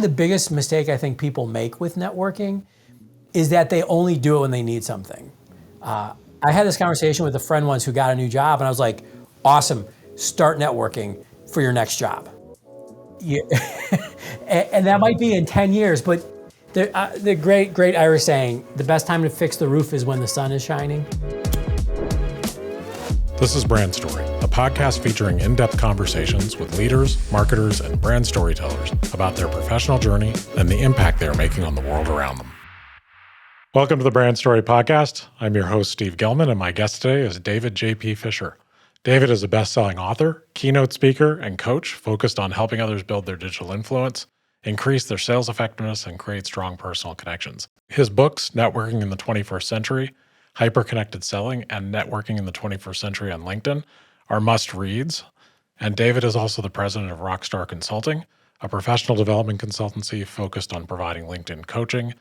the biggest mistake I think people make with networking is that they only do it when they need something. I had this conversation with a friend once who got a new job, and I was like, awesome, start networking for your next job. Yeah. And that might be in 10 years, but the great Irish saying, the best time to fix the roof is when the sun is shining. This is Brand Story, a podcast featuring in-depth conversations with leaders, marketers, and brand storytellers about their professional journey and the impact they are making on the world around them. Welcome to the Brand Story podcast. I'm your host, Steve Gelman, and my guest today is David J.P. Fisher. David is a best-selling author, keynote speaker, and coach focused on helping others build their digital influence, increase their sales effectiveness, and create strong personal connections. His books, Networking in the 21st Century, Hyper-Connected Selling, and Networking in the 21st Century on LinkedIn, are must-reads. And David is also the president of RockStar Consulting, a professional development consultancy focused on providing LinkedIn coaching,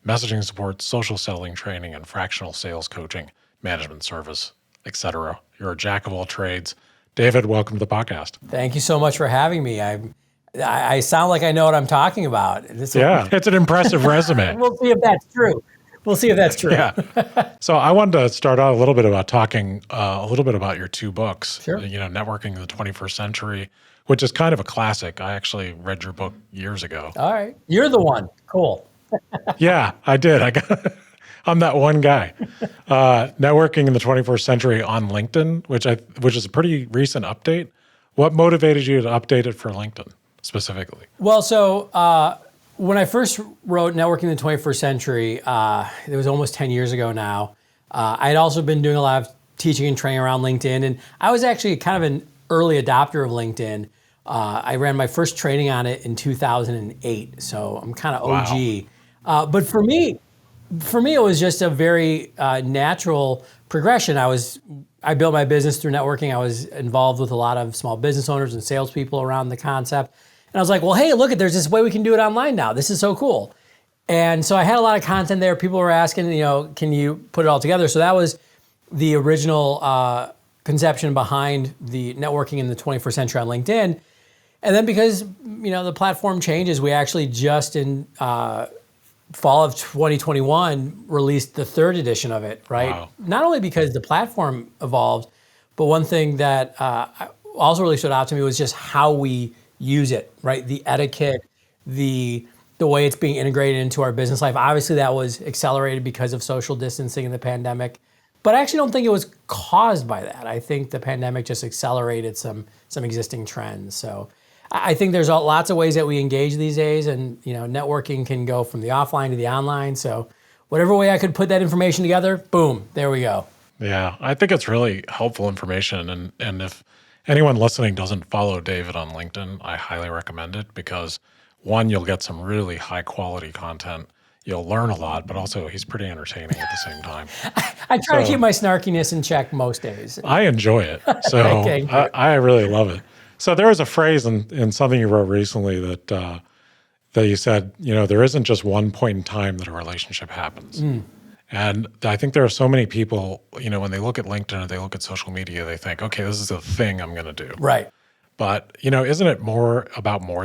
messaging support, social selling training, and fractional sales coaching, management service, etc. You're a jack of all trades. David, welcome to the podcast. Thank you so much for having me. I sound like I know what I'm talking about. It's an impressive resume. We'll see if that's true. Yeah. So I wanted to start out a little bit about talking a little bit about your two books. Sure. Networking in the 21st Century, which is kind of a classic. I actually read your book years ago. All right. You're the one. Cool. Yeah, I did. I'm that one guy. Networking in the 21st Century on LinkedIn, which is a pretty recent update. What motivated you to update it for LinkedIn specifically? Well, so when I first wrote Networking in the 21st Century, it was almost 10 years ago now. I had also been doing a lot of teaching and training around LinkedIn, and I was actually kind of an early adopter of LinkedIn. I ran my first training on it in 2008, so I'm kind of OG. Wow. But for me, it was just a very natural progression. I built my business through networking. I was involved with a lot of small business owners and salespeople around the concept. And I was like, well, hey, look, there's this way we can do it online now. This is so cool. And so I had a lot of content there. People were asking, can you put it all together? So that was the original conception behind the networking in the 21st century on LinkedIn. And then because, the platform changes, we actually just in fall of 2021 released the third edition of it, right? Wow. Not only because the platform evolved, but one thing that also really stood out to me was just how we use it, right? The etiquette, the way it's being integrated into our business life. Obviously that was accelerated because of social distancing and the pandemic, but I actually don't think it was caused by that. I think the pandemic just accelerated some existing trends. So I think there's lots of ways that we engage these days, and networking can go from the offline to the online. So whatever way I could put that information together, boom, there we go. Yeah, I think it's really helpful information. And if anyone listening doesn't follow David on LinkedIn, I highly recommend it because one, you'll get some really high quality content. You'll learn a lot, but also he's pretty entertaining at the same time. I try to keep my snarkiness in check most days. I enjoy it. So I really love it. So there was a phrase in something you wrote recently that you said, there isn't just one point in time that a relationship happens. And I think there are so many people, when they look at LinkedIn or they look at social media, they think, okay, this is the thing I'm going to do. Right. But, isn't it more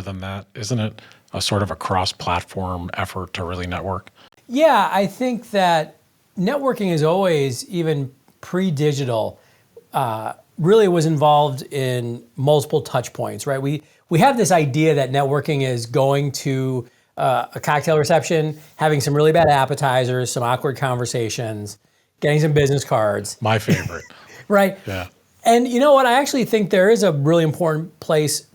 than that? Isn't it a sort of a cross-platform effort to really network? Yeah, I think that networking is always, even pre-digital, really was involved in multiple touch points, right? We have this idea that networking is going to a cocktail reception, having some really bad appetizers, some awkward conversations, getting some business cards. My favorite. Right? Yeah. And you know what? I actually think there is a really important place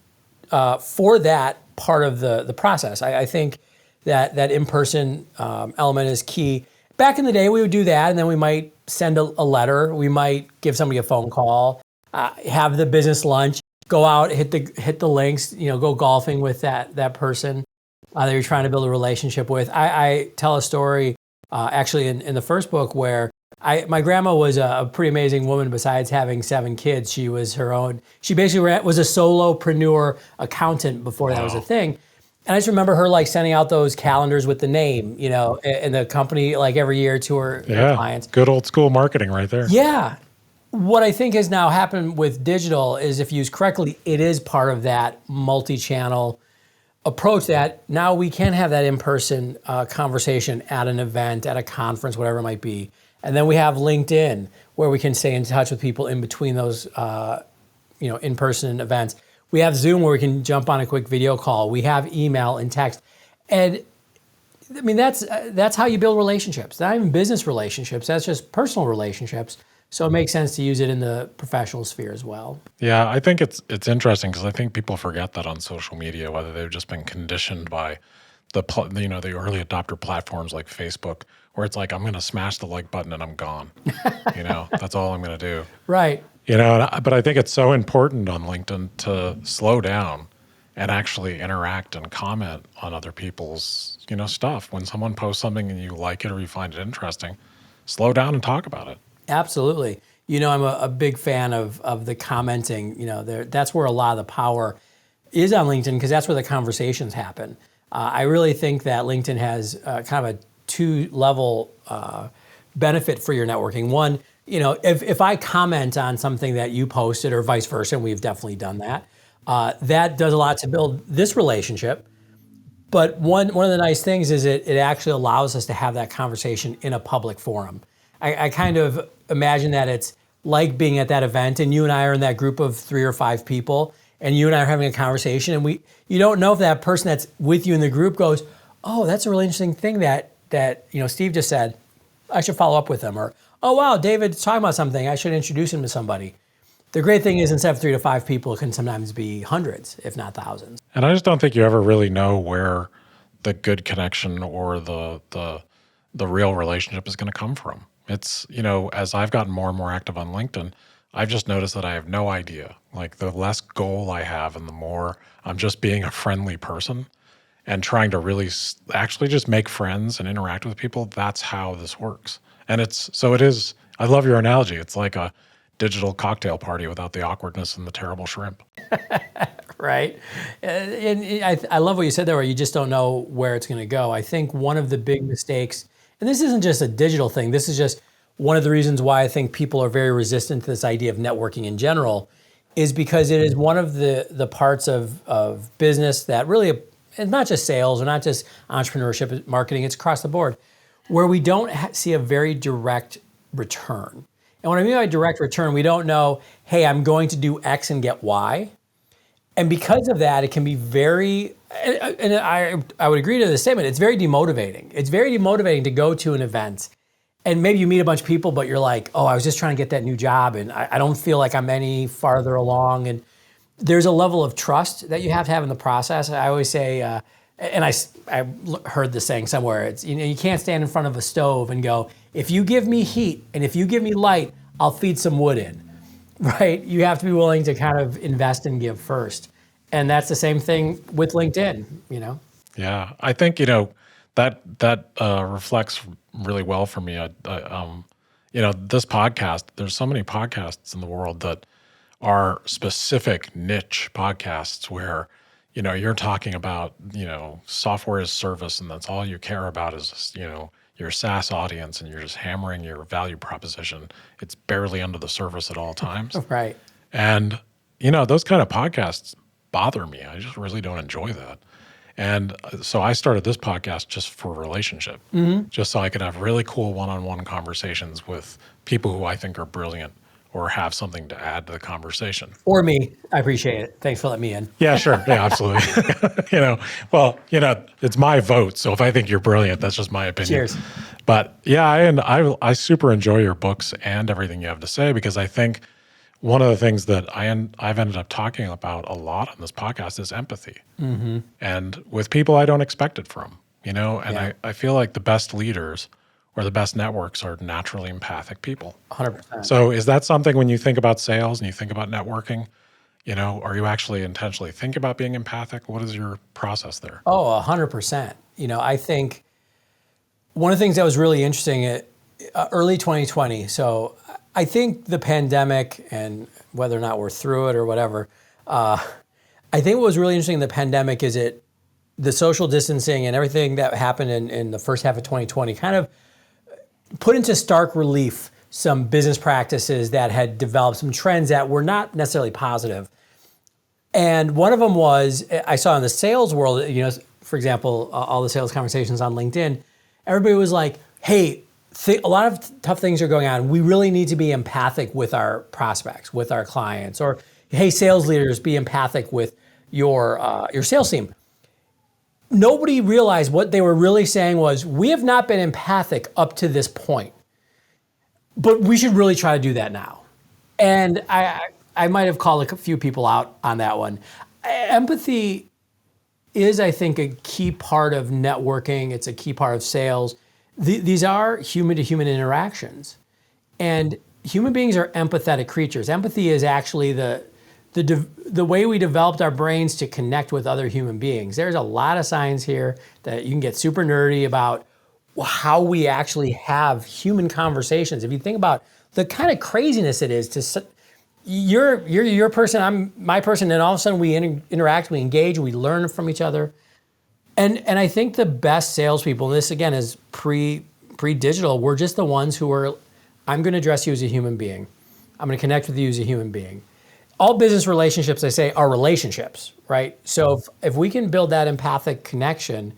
for that part of the process. I think that in-person element is key. Back in the day, we would do that, and then we might send a letter. We might give somebody a phone call, have the business lunch, go out, hit the links, go golfing with that person that you're trying to build a relationship with. I tell a story actually in the first book where my grandma was a pretty amazing woman. Besides having 7 kids, she was her own. She basically was a solopreneur accountant before that was a thing. And I just remember her sending out those calendars with the name, and the company every year to her clients. Good old school marketing right there. Yeah. What I think has now happened with digital is if used correctly, it is part of that multi-channel approach that, now we can have that in-person conversation at an event, at a conference, whatever it might be. And then we have LinkedIn, where we can stay in touch with people in between those in-person events. We have Zoom, where we can jump on a quick video call. We have email and text. And I mean, that's how you build relationships. Not even business relationships, that's just personal relationships. So it makes sense to use it in the professional sphere as well. Yeah, I think it's interesting because I think people forget that on social media, whether they've just been conditioned by the early adopter platforms like Facebook, where it's like, I'm going to smash the like button and I'm gone. That's all I'm going to do. Right. But I think it's so important on LinkedIn to slow down and actually interact and comment on other people's, stuff. When someone posts something and you like it or you find it interesting, slow down and talk about it. Absolutely. I'm a big fan of the commenting. That's where a lot of the power is on LinkedIn, because that's where the conversations happen. I really think that LinkedIn has kind of a two-level benefit for your networking. One, if I comment on something that you posted or vice versa, and we've definitely done that, that does a lot to build this relationship. But one of the nice things is it actually allows us to have that conversation in a public forum. I kind of imagine that it's like being at that event and you and I are in that group of 3 or 5 people and you and I are having a conversation, and you don't know if that person that's with you in the group goes, oh, that's a really interesting thing that Steve just said. I should follow up with him. Or, oh, wow, David's talking about something. I should introduce him to somebody. The great thing is, instead of 3 to 5 people, it can sometimes be hundreds, if not thousands. And I just don't think you ever really know where the good connection or the real relationship is going to come from. It's, as I've gotten more and more active on LinkedIn, I've just noticed that I have no idea. Like, the less goal I have and the more I'm just being a friendly person and trying to really actually just make friends and interact with people, that's how this works. And it is, I love your analogy. It's like a digital cocktail party without the awkwardness and the terrible shrimp. Right. And I love what you said there, where you just don't know where it's going to go. I think one of the big mistakes, and this isn't just a digital thing, this is just one of the reasons why I think people are very resistant to this idea of networking in general, is because it is one of the parts of business that really, it's not just sales or not just entrepreneurship, marketing, it's across the board, where we don't see a very direct return. And what I mean by direct return, we don't know, hey, I'm going to do X and get Y. And because of that, it can be very, and I would agree to the statement, it's very demotivating. It's very demotivating to go to an event and maybe you meet a bunch of people, but you're like, oh, I was just trying to get that new job and I don't feel like I'm any farther along. And there's a level of trust that you have to have in the process. I always say, and I heard this saying somewhere, it's, you can't stand in front of a stove and go, if you give me heat and if you give me light, I'll feed some wood in. Right? You have to be willing to kind of invest and give first. And that's the same thing with LinkedIn, Yeah, I think, that reflects really well for me. This podcast, there's so many podcasts in the world that are specific niche podcasts where, you're talking about, software as service, and that's all you care about is, your SaaS audience, and you're just hammering your value proposition. It's barely under the surface at all times. Right. And, those kind of podcasts bother me. I just really don't enjoy that. And so I started this podcast just for relationship, just so I could have really cool one-on-one conversations with people who I think are brilliant or have something to add to the conversation. Or me. I appreciate it. Thanks for letting me in. Yeah, sure. Yeah, absolutely. It's my vote. So if I think you're brilliant, that's just my opinion. Cheers. But yeah, I super enjoy your books and everything you have to say, because I think one of the things that I've ended up talking about a lot on this podcast is empathy. Mm-hmm. And with people I don't expect it from, and yeah. I feel like the best leaders or the best networks are naturally empathic people. 100%. So is that something when you think about sales and you think about networking, are you actually intentionally thinking about being empathic? What is your process there? Oh, 100%. I think one of the things that was really interesting early 2020, so I think the pandemic, and whether or not we're through it or whatever, I think what was really interesting in the pandemic is the social distancing and everything that happened in the first half of 2020 kind of put into stark relief some business practices that had developed, some trends that were not necessarily positive. And one of them was, I saw in the sales world, for example, all the sales conversations on LinkedIn, everybody was like, hey, a lot of tough things are going on. We really need to be empathic with our prospects, with our clients. Or, hey, sales leaders, be empathic with your sales team. Nobody realized what they were really saying was, we have not been empathic up to this point, but we should really try to do that now. And I might have called a few people out on that one. Empathy is, I think, a key part of networking. It's a key part of sales. These are human-to-human interactions. And human beings are empathetic creatures. Empathy is actually the way we developed our brains to connect with other human beings. There's a lot of science here that you can get super nerdy about how we actually have human conversations. If you think about the kind of craziness it is to you're your person, I'm my person, and all of a sudden we interact, we engage, we learn from each other. And I think the best salespeople, and this again is pre-digital, we're just the ones who are, I'm going to address you as a human being. I'm going to connect with you as a human being. All business relationships, I say, are relationships, right? So if we can build that empathic connection,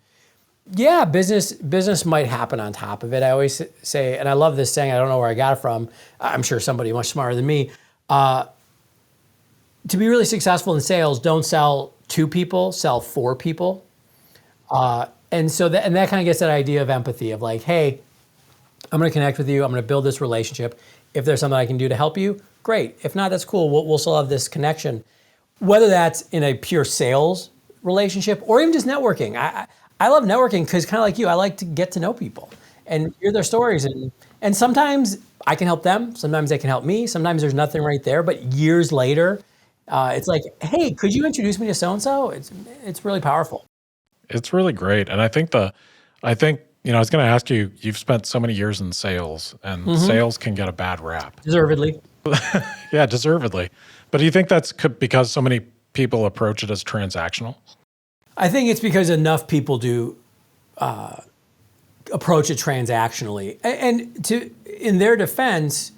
yeah, business might happen on top of it. I always say, and I love this saying, I don't know where I got it from. I'm sure somebody much smarter than me. To be really successful in sales, don't sell to people, sell for people. And that kind of gets that idea of empathy of like, hey, I'm going to connect with you. I'm going to build this relationship. If there's something I can do to help you, great. If not, that's cool. We'll still have this connection. Whether that's in a pure sales relationship or even just networking. I love networking because kind of like you, I like to get to know people and hear their stories. And sometimes I can help them. Sometimes they can help me. Sometimes there's nothing right there. But years later, it's like, hey, could you introduce me to so-and-so? It's really powerful. It's really great. And I think I was going to ask you, you've spent so many years in sales, and sales can get a bad rap. Deservedly. Yeah, deservedly. But do you think that's because so many people approach it as transactional? I think it's because enough people do approach it transactionally. And in their defense,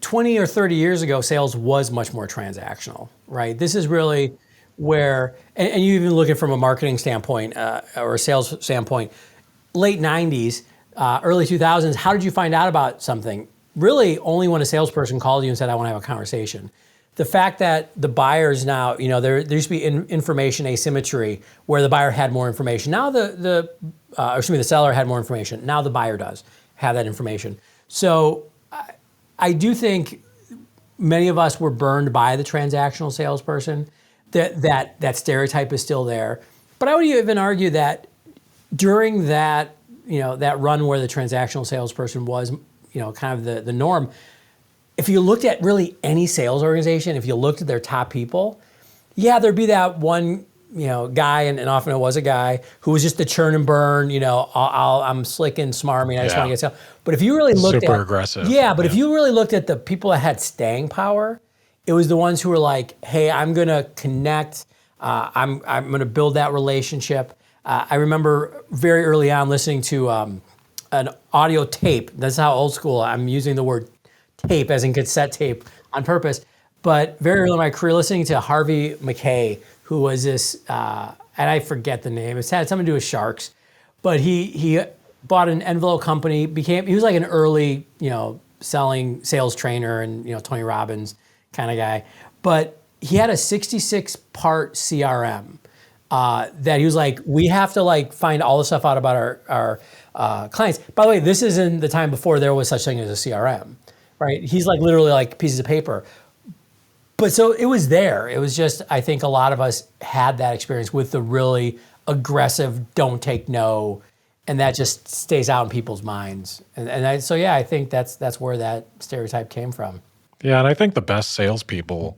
20 or 30 years ago, sales was much more transactional, right? This is really where, and you even look at it from a marketing standpoint or a sales standpoint, late 90s, early 2000s, how did you find out about something? Really only when a salesperson called you and said, I want to have a conversation. The fact that the buyers now, there used to be information asymmetry where the buyer had more information. Now the seller had more information. Now the buyer does have that information. So I do think many of us were burned by the transactional salesperson. That stereotype is still there. But I would even argue that during that run where the transactional salesperson was, kind of the norm, if you looked at really any sales organization, if you looked at their top people, yeah, there'd be that one, guy, and often it was a guy who was just the churn and burn, I'm slick and smarmy, I just want to get sales. But if you really looked super aggressive. Yeah, but if you really looked at the people that had staying power, it was the ones who were like, hey, I'm going to connect. I'm going to build that relationship. I remember very early on listening to an audio tape. That's how old school I'm using the word tape as in cassette tape on purpose. But very early in my career, listening to Harvey McKay, who was this, and I forget the name. It had something to do with sharks. But he bought an envelope company. He was like an early, selling sales trainer and Tony Robbins kind of guy. But he had a 66-part CRM that he was like, we have to find all the stuff out about our clients. By the way, this is in the time before there was such thing as a CRM, right? He's literally pieces of paper. But so it was there. It was just, I think a lot of us had that experience with the really aggressive, don't take no, and that just stays out in people's minds. I think that's where that stereotype came from. Yeah, and I think the best salespeople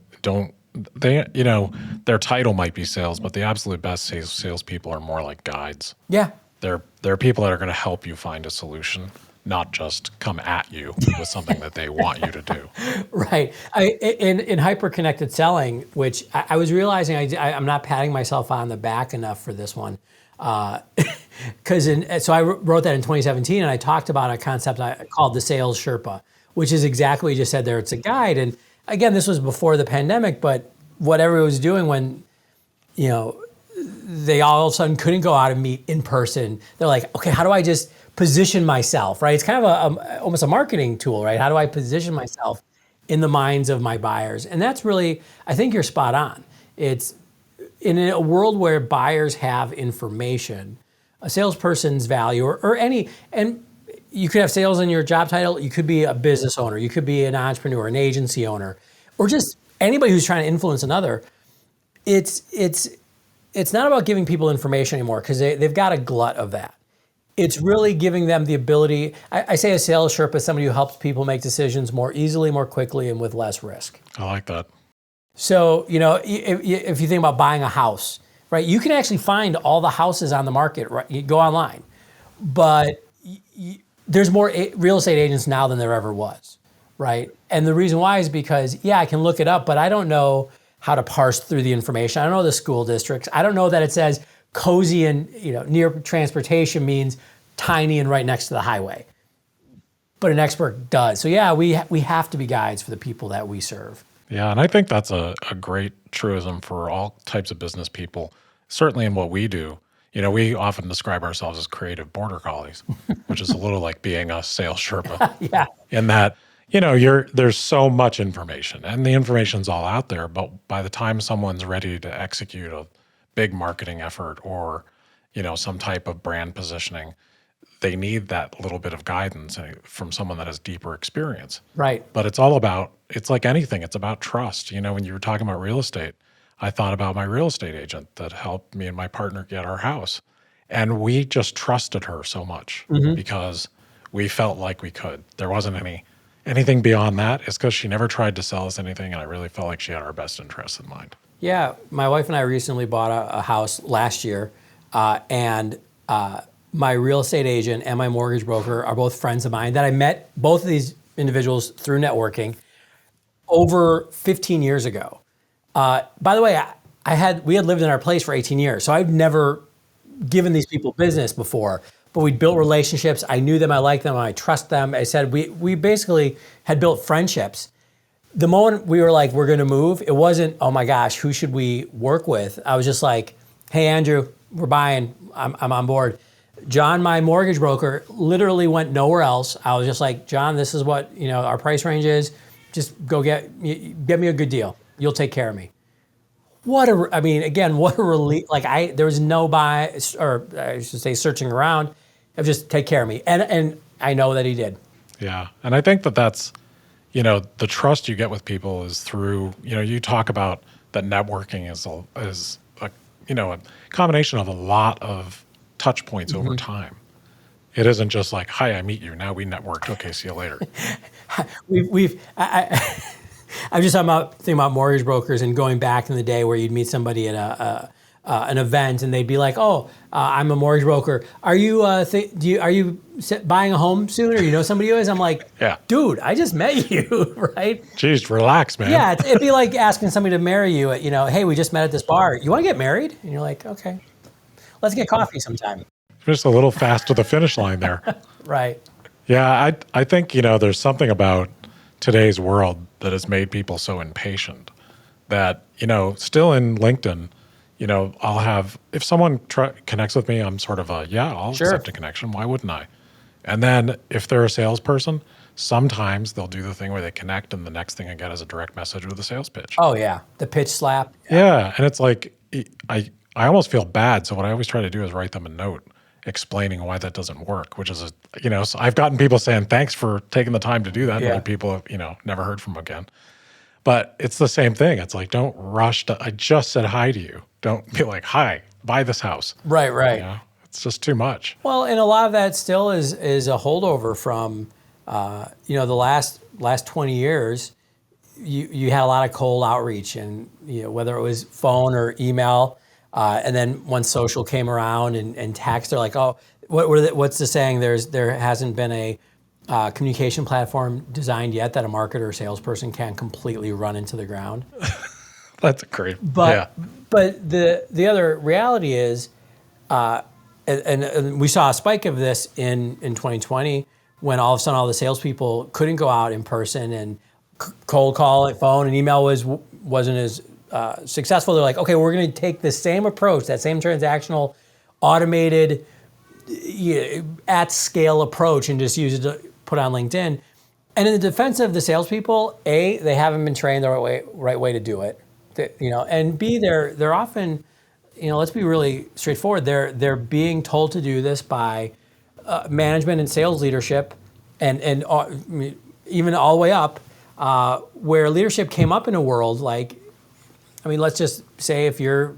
their title might be sales, but the absolute best salespeople are more like guides. Yeah. They're people that are going to help you find a solution, not just come at you with something that they want you to do. Right. In hyper-connected selling, which I was realizing I'm not patting myself on the back enough for this one. So I wrote that in 2017, and I talked about a concept I called the Sales Sherpa, which is exactly what you just said there. It's a guide. And again, this was before the pandemic, but what everyone was doing when, they all of a sudden couldn't go out and meet in person. They're like, okay, how do I just position myself, right? It's kind of almost a marketing tool, right? How do I position myself in the minds of my buyers? And that's really, I think you're spot on. It's in a world where buyers have information, a salesperson's value or any, and you could have sales in your job title, you could be a business owner, you could be an entrepreneur, an agency owner, or just anybody who's trying to influence another. It's not about giving people information anymore because they've got a glut of that. It's really giving them the ability. I say a sales Sherpa is somebody who helps people make decisions more easily, more quickly, and with less risk. I like that. So, if you think about buying a house, right, you can actually find all the houses on the market, right? You go online, but there's more real estate agents now than there ever was, right? And the reason why is because, I can look it up, but I don't know how to parse through the information. I don't know the school districts. I don't know that it says cozy and near transportation means tiny and right next to the highway. But an expert does. So we have to be guides for the people that we serve. Yeah, and I think that's a great truism for all types of business people, certainly in what we do. We often describe ourselves as creative border collies, which is a little like being a sales Sherpa. Yeah. In that, there's so much information and the information's all out there, but by the time someone's ready to execute a big marketing effort or, some type of brand positioning, they need that little bit of guidance from someone that has deeper experience. Right. But it's like anything, it's about trust. When you were talking about real estate, I thought about my real estate agent that helped me and my partner get our house. And we just trusted her so much because we felt like we could. There wasn't anything beyond that. It's because she never tried to sell us anything, and I really felt like she had our best interests in mind. Yeah, my wife and I recently bought a house last year, and my real estate agent and my mortgage broker are both friends of mine that I met both of these individuals through networking over 15 years ago. By the way, we had lived in our place for 18 years, so I've never given these people business before. But we built relationships. I knew them, I liked them, I trust them. I said we basically had built friendships. The moment we were like, we're gonna move, it wasn't, oh my gosh, who should we work with? I was just like, hey Andrew, we're buying, I'm on board. John, my mortgage broker, literally went nowhere else. I was just like, John, this is what our price range is. Just go get me a good deal. You'll take care of me. What a relief. Like there was no buy, or I should say searching around, of just take care of me. And I know that he did. Yeah. And I think that's, the trust you get with people is through, you talk about that networking is a combination of a lot of touch points over time. It isn't just like, hi, I meet you. Now we networked. Okay, see you later. I'm just thinking about mortgage brokers and going back in the day where you'd meet somebody at an event and they'd be like, "Oh, I'm a mortgage broker. Are you buying a home soon, or you know somebody who is?" I'm like, "Yeah, dude, I just met you, right?" Jeez, relax, man. Yeah, it'd be like asking somebody to marry you. Hey, we just met at this bar. You want to get married? And you're like, okay, let's get coffee sometime. Just a little fast to the finish line there. Right. Yeah, I think there's something about today's world that has made people so impatient that, still in LinkedIn, I'll have, if someone connects with me, I'm sort of I'll accept a connection. Why wouldn't I? And then if they're a salesperson, sometimes they'll do the thing where they connect and the next thing I get is a direct message with a sales pitch. Oh yeah. The pitch slap. Yeah. And it's like, I almost feel bad. So what I always try to do is write them a note explaining why that doesn't work, which is, so I've gotten people saying, thanks for taking the time to do that. And other people have, never heard from again. But it's the same thing. It's like, don't rush I just said hi to you. Don't be like, hi, buy this house. Right. It's just too much. Well, and a lot of that still is a holdover from, the last 20 years, you had a lot of cold outreach and, whether it was phone or email, and then once social came around and text, they're like, oh, what's the saying? There hasn't been a communication platform designed yet that a marketer or salesperson can completely run into the ground. That's great. But the other reality is, and we saw a spike of this in 2020 when all of a sudden all the salespeople couldn't go out in person and cold call at phone and email wasn't as successful, they're like, okay, we're going to take the same approach, that same transactional, automated, at scale approach, and just use it to put on LinkedIn. And in the defense of the salespeople, A, they haven't been trained the right way to do it, and B, they're often, let's be really straightforward. They're being told to do this by management and sales leadership, and even all the way up, where leadership came up in a world like, let's just say if you're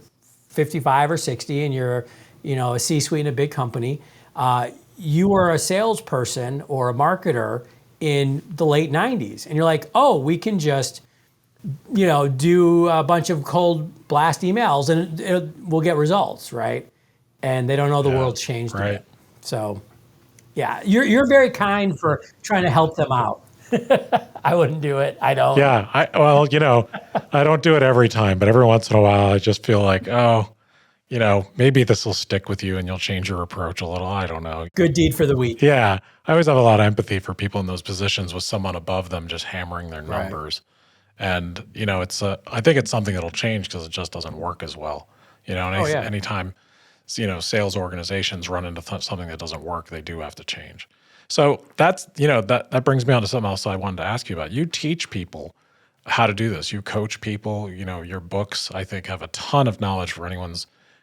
55 or 60 and you're, a C-suite in a big company, you are a salesperson or a marketer in the late 90s, and you're like, oh, we can just, do a bunch of cold blast emails and we'll get results, right? And they don't know the world's changed a bit. So, yeah, you're very kind for trying to help them out. I wouldn't do it. I don't. Yeah. I don't do it every time, but every once in a while, I just feel like, maybe this will stick with you and you'll change your approach a little. I don't know. Good deed for the week. Yeah. I always have a lot of empathy for people in those positions with someone above them just hammering their numbers. Right. And, I think it's something that'll change because it just doesn't work as well. Anytime, sales organizations run into something that doesn't work, they do have to change. So that's, that brings me on to something else I wanted to ask you about. You teach people how to do this. You coach people, your books, I think, have a ton of knowledge for anyone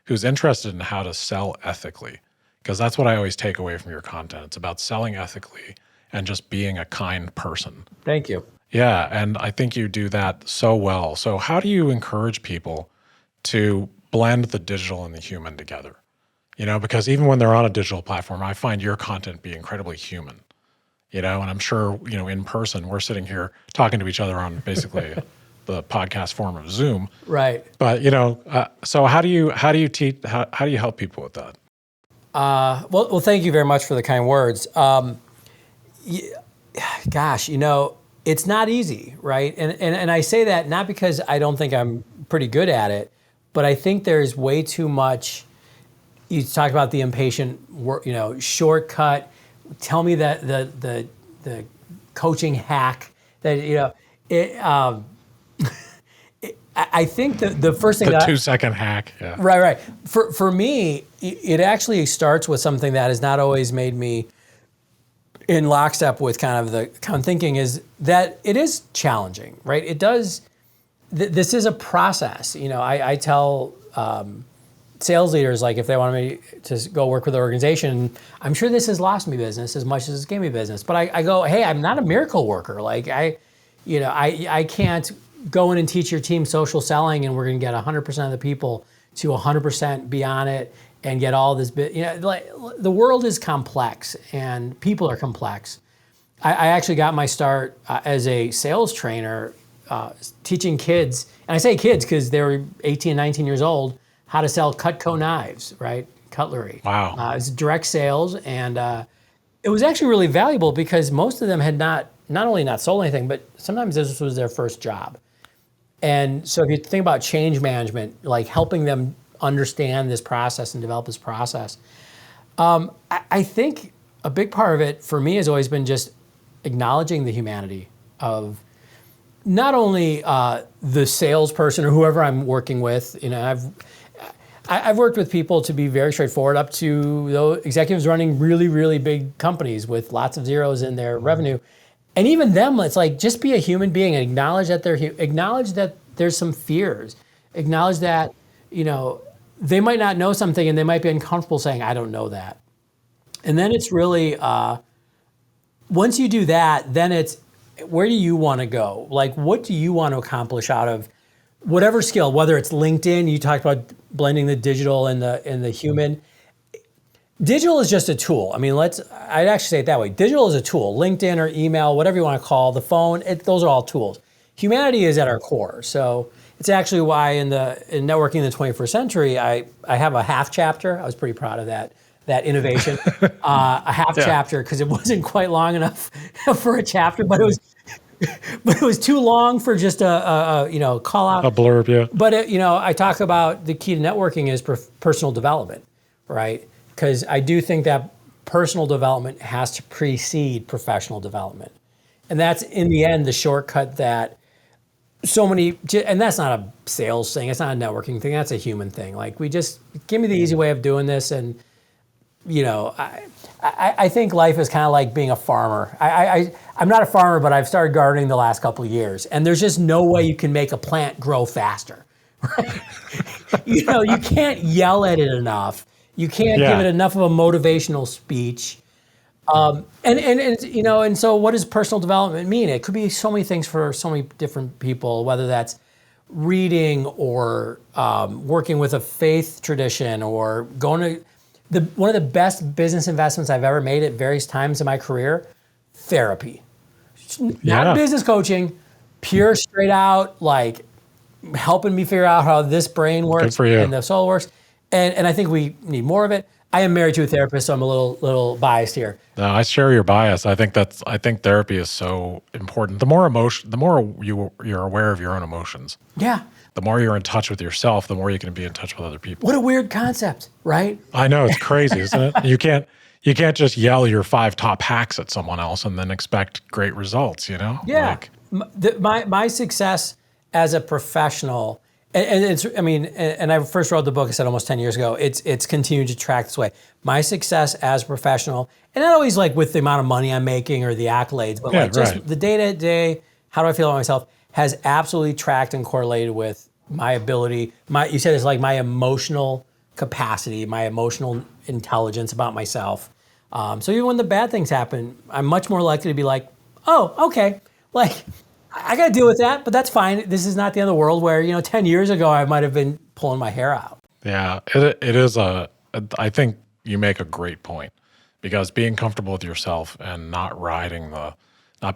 who's interested in how to sell ethically, because that's what I always take away from your content. It's about selling ethically and just being a kind person. Thank you. Yeah, and I think you do that so well. So how do you encourage people to blend the digital and the human together? Because even when they're on a digital platform, I find your content be incredibly human, and I'm sure, in person, we're sitting here talking to each other on basically the podcast form of Zoom. Right. But, so how do you teach, how do you help people with that? Well, thank you very much for the kind words. Gosh, it's not easy, right? And I say that not because I don't think I'm pretty good at it, but I think there's way too much. You talk about the impatient, shortcut. Tell me that the coaching hack that I think the first thing the 2-second hack. Yeah. Right. For me, it actually starts with something that has not always made me in lockstep with kind of the common thinking, is that it is challenging, right? It does. This is a process. I tell sales leaders, like, if they want me to go work with an organization, I'm sure this has lost me business as much as it's gave me business. But I go, hey, I'm not a miracle worker. Like I can't go in and teach your team social selling and we're going to get 100% of the people to 100% be on it and get all this bit. The world is complex and people are complex. I actually got my start as a sales trainer, teaching kids, and I say kids because they were 18, 19 years old, how to sell Cutco knives, right? Cutlery. Wow. It was direct sales, and it was actually really valuable because most of them had not only not sold anything, but sometimes this was their first job. And so if you think about change management, like helping them understand this process and develop this process, I think a big part of it for me has always been just acknowledging the humanity of not only the salesperson or whoever I'm working with. I've worked with people to be very straightforward up to those executives running really, really big companies with lots of zeros in their revenue. And even them, it's like, just be a human being and acknowledge that acknowledge that there's some fears. Acknowledge that, they might not know something and they might be uncomfortable saying, I don't know that. And then it's really, once you do that, then it's, where do you want to go? Like, what do you want to accomplish out of whatever skill, whether it's LinkedIn, you talked about blending the digital and the human. Digital is just a tool. I'd actually say it that way. Digital is a tool. LinkedIn or email, whatever you want to call, the phone, those are all tools. Humanity is at our core. So it's actually why in networking in the 21st century, I have a half chapter. I was pretty proud of that innovation. A half chapter, because it wasn't quite long enough for a chapter, but it was too long for just a call out. A blurb, yeah. But I talk about the key to networking is personal development, right? Because I do think that personal development has to precede professional development. And that's, in the end, the shortcut that so many, and that's not a sales thing. It's not a networking thing. That's a human thing. Like, we just give me the easy way of doing this. And, I think life is kind of like being a farmer. I'm not a farmer, but I've started gardening the last couple of years, and there's just no way you can make a plant grow faster. Right? You can't yell at it enough. You can't give it enough of a motivational speech. And so what does personal development mean? It could be so many things for so many different people, whether that's reading or working with a faith tradition or going to one of the best business investments I've ever made at various times in my career, therapy. Not business coaching, pure straight out, like helping me figure out how this brain works and the soul works. And I think we need more of it. I am married to a therapist, so I'm a little biased here. No, I share your bias. I think therapy is so important. The more you're aware of your own emotions. Yeah. The more you're in touch with yourself, the more you can be in touch with other people. What a weird concept, right? I know, it's crazy, isn't it? You can't just yell your 5 top hacks at someone else and then expect great results, Yeah. My success as a professional, and I first wrote the book, I said almost 10 years ago, it's continued to track this way. My success as a professional, and not always like with the amount of money I'm making or the accolades, but the day-to-day, how do I feel about myself, has absolutely tracked and correlated with my ability, you said it's like my emotional capacity, my emotional intelligence about myself. So even when the bad things happen, I'm much more likely to be like, oh, okay, like, I got to deal with that, but that's fine. This is not the end of the world where, 10 years ago, I might have been pulling my hair out. Yeah, it is I think you make a great point, because being comfortable with yourself and not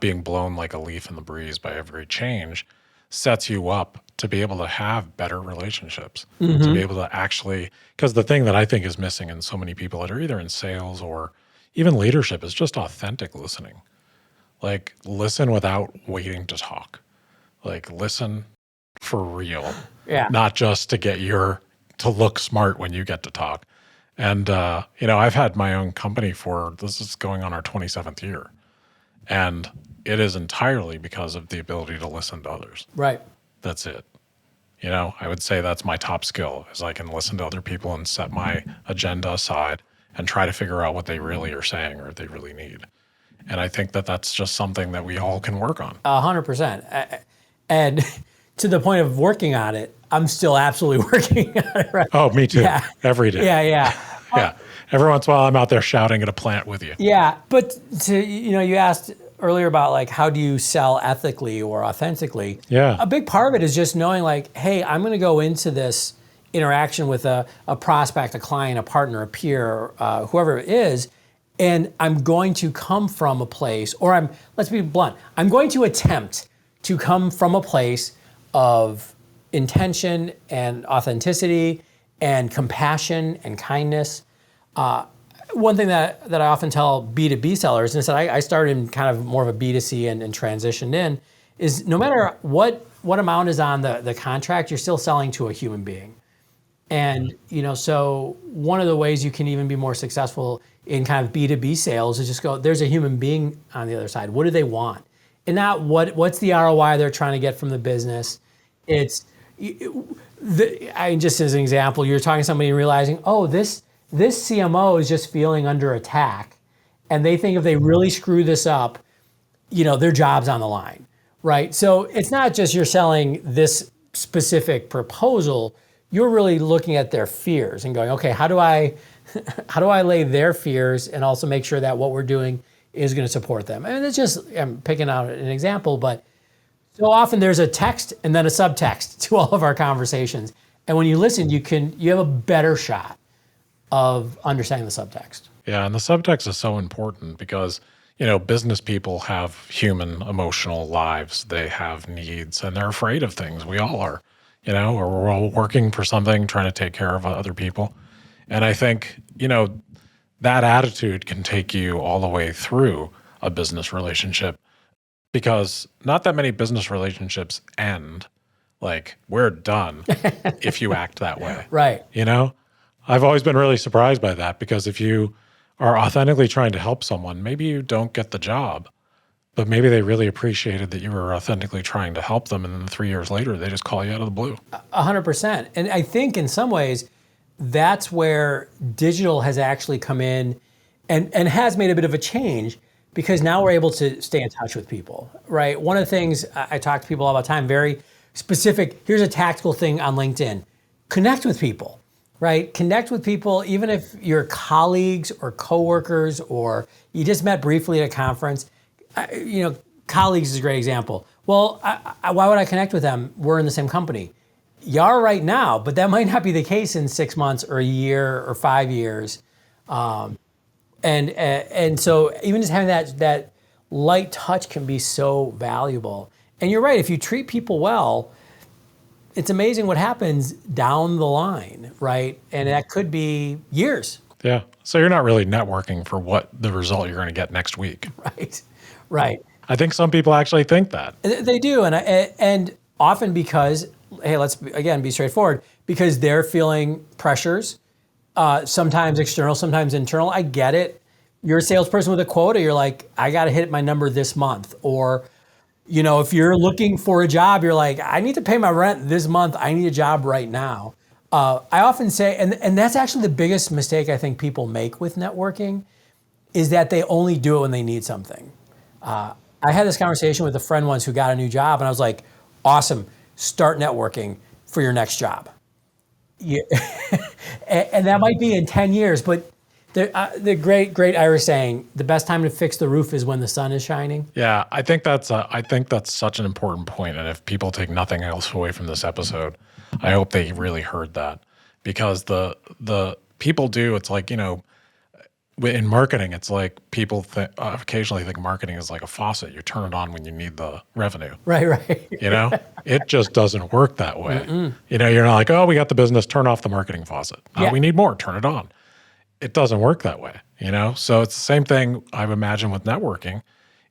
being blown like a leaf in the breeze by every change sets you up to be able to have better relationships, to be able to actually, because the thing that I think is missing in so many people that are either in sales or even leadership is just authentic listening. Like, listen without waiting to talk. Like, listen for real. Yeah. Not just to to look smart when you get to talk. And, I've had my own company this is going on our 27th year. And it is entirely because of the ability to listen to others. Right. That's it. I would say that's my top skill, is I can listen to other people and set my agenda aside and try to figure out what they really are saying or what they really need. And I think that that's just something that we all can work on. 100%. And to the point of working on it, I'm still absolutely working on it. Right? Oh, me too. Yeah. Every day. Yeah. Yeah. Every once in a while, I'm out there shouting at a plant with you. Yeah. But you asked earlier about like, how do you sell ethically or authentically? Yeah. A big part of it is just knowing like, hey, I'm going to go into this interaction with a prospect, a client, a partner, a peer, whoever it is, and I'm going to come from a place, or let's be blunt, I'm going to attempt to come from a place of intention and authenticity and compassion and kindness. One thing that I often tell B2B sellers, and I started in kind of more of a B2C and transitioned in, is no matter what amount is on the contract, you're still selling to a human being. And, so one of the ways you can even be more successful in kind of B2B sales is just go, there's a human being on the other side. What do they want? And not what's the ROI they're trying to get from the business. It's, just as an example, you're talking to somebody and realizing, oh, this CMO is just feeling under attack. And they think if they really screw this up, their job's on the line, right? So it's not just you're selling this specific proposal, you're really looking at their fears and going, okay, how do I lay their fears and also make sure that what we're doing is going to support them? And it's just, I'm picking out an example, but so often there's a text and then a subtext to all of our conversations. And when you listen, you have a better shot of understanding the subtext. Yeah, and the subtext is so important because, business people have human emotional lives. They have needs and they're afraid of things. We all are. Or we're all working for something, trying to take care of other people. And I think, that attitude can take you all the way through a business relationship, because not that many business relationships end. Like, we're done if you act that way. Right. I've always been really surprised by that, because if you are authentically trying to help someone, maybe you don't get the job, But maybe they really appreciated that you were authentically trying to help them, and then 3 years later, they just call you out of the blue. 100%. And I think in some ways, that's where digital has actually come in and has made a bit of a change, because now we're able to stay in touch with people, right? One of the things I talk to people all the time, very specific, here's a tactical thing on LinkedIn. Connect with people, right? Connect with people, even if you're colleagues or coworkers, or you just met briefly at a conference. Colleagues is a great example. Well, why would I connect with them? We're in the same company. You are right now, but that might not be the case in 6 months or a year or 5 years. And so even just having that light touch can be so valuable. And you're right, if you treat people well, it's amazing what happens down the line, right? And that could be years. Yeah. So you're not really networking for what the result you're going to get next week. Right. I think some people actually think that. They do, and often because, hey, let's again be straightforward, because they're feeling pressures, sometimes external, sometimes internal. I get it. You're a salesperson with a quota. You're like, I got to hit my number this month. Or, if you're looking for a job, you're like, I need to pay my rent this month. I need a job right now. I often say, and that's actually the biggest mistake I think people make with networking, is that they only do it when they need something. I had this conversation with a friend once who got a new job, and I was like, awesome, start networking for your next job. Yeah. And that might be in 10 years, but the great Irish saying, the best time to fix the roof is when the sun is shining. Yeah, I think that's such an important point. And if people take nothing else away from this episode, I hope they really heard that, because the people do. It's like, in marketing, it's like people occasionally think marketing is like a faucet. You turn it on when you need the revenue. Right. It just doesn't work that way. You're not like, oh, we got the business, turn off the marketing faucet. We need more, turn it on. It doesn't work that way, So it's the same thing I would imagine with networking,